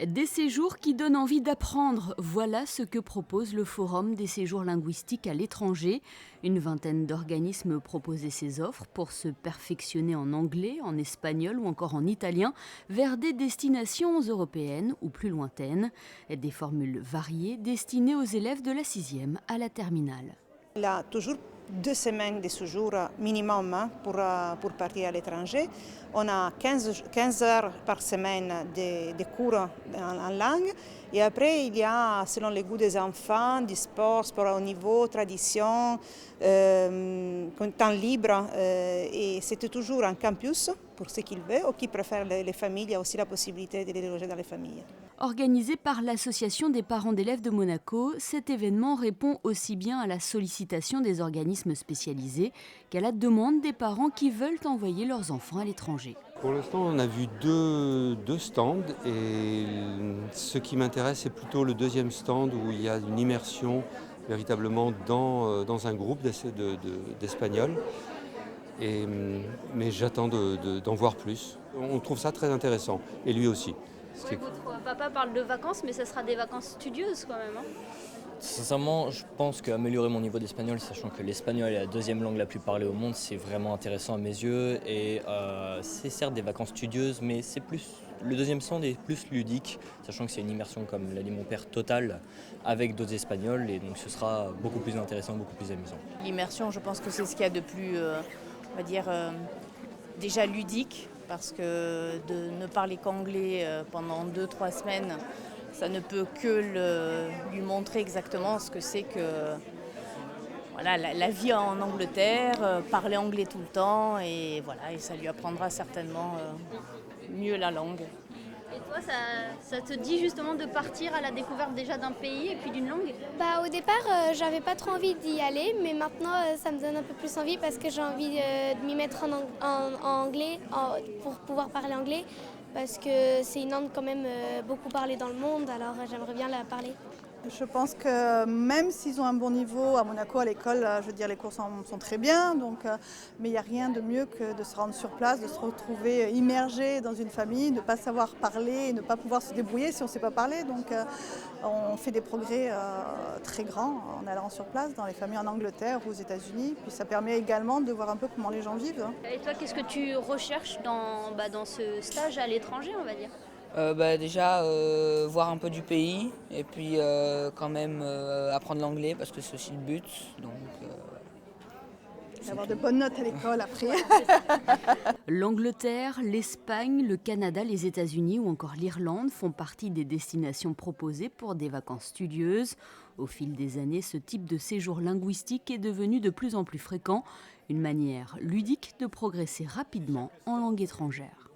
Des séjours qui donnent envie d'apprendre, voilà ce que propose le Forum des séjours linguistiques à l'étranger. Une vingtaine d'organismes proposaient ces offres pour se perfectionner en anglais, en espagnol ou encore en italien vers des destinations européennes ou plus lointaines. Des formules variées destinées aux élèves de la 6e à la terminale. Il a toujours 2 semaines de séjour minimum pour partir à l'étranger. On a 15 heures par semaine de cours en langue. Et après, il y a, selon les goûts des enfants, du sport à haut niveau, tradition, temps libre. Et c'était toujours un campus pour ceux qui le veulent ou qui préfèrent les familles. Il y a aussi la possibilité de les loger dans les familles. Organisé par l'Association des parents d'élèves de Monaco, cet événement répond aussi bien à la sollicitation des organismes spécialisés qu'à la demande des parents qui veulent envoyer leurs enfants à l'étranger. Pour l'instant, on a vu deux stands et ce qui m'intéresse, c'est plutôt le deuxième stand où il y a une immersion véritablement dans un groupe d'Espagnols. Mais j'attends d'en voir plus. On trouve ça très intéressant, et lui aussi. Ouais, votre papa parle de vacances, mais ça sera des vacances studieuses quand même. Sincèrement, je pense qu'améliorer mon niveau d'espagnol, sachant que l'espagnol est la deuxième langue la plus parlée au monde, c'est vraiment intéressant à mes yeux. Et c'est certes des vacances studieuses, mais c'est plus le deuxième stand est plus ludique, sachant que c'est une immersion, comme l'a dit mon père, totale avec d'autres Espagnols. Et donc ce sera beaucoup plus intéressant, beaucoup plus amusant. L'immersion, je pense que c'est ce qu'il y a de plus, on va dire, déjà ludique. Parce que de ne parler qu'anglais pendant 2-3 semaines, ça ne peut que lui montrer exactement ce que c'est que voilà, la vie en Angleterre, parler anglais tout le temps, et ça lui apprendra certainement mieux la langue. Et toi, ça te dit justement de partir à la découverte déjà d'un pays et puis d'une langue? Au départ, j'avais pas trop envie d'y aller, mais maintenant, ça me donne un peu plus envie parce que j'ai envie de m'y mettre en anglais pour pouvoir parler anglais, parce que c'est une langue quand même beaucoup parlée dans le monde, alors j'aimerais bien la parler. Je pense que même s'ils ont un bon niveau à Monaco, à l'école, je veux dire, les cours sont très bien, mais il n'y a rien de mieux que de se rendre sur place, de se retrouver immergé dans une famille, de ne pas savoir parler et ne pas pouvoir se débrouiller si on ne sait pas parler. Donc on fait des progrès très grands en allant sur place dans les familles en Angleterre ou aux États-Unis. Puis ça permet également de voir un peu comment les gens vivent. Et toi, qu'est-ce que tu recherches dans ce stage à l'étranger, on va dire? Déjà voir un peu du pays et puis quand même apprendre l'anglais parce que c'est aussi le but. Donc, avoir de bonnes notes à l'école après. L'Angleterre, l'Espagne, le Canada, les États-Unis ou encore l'Irlande font partie des destinations proposées pour des vacances studieuses. Au fil des années, ce type de séjour linguistique est devenu de plus en plus fréquent, une manière ludique de progresser rapidement en langue étrangère.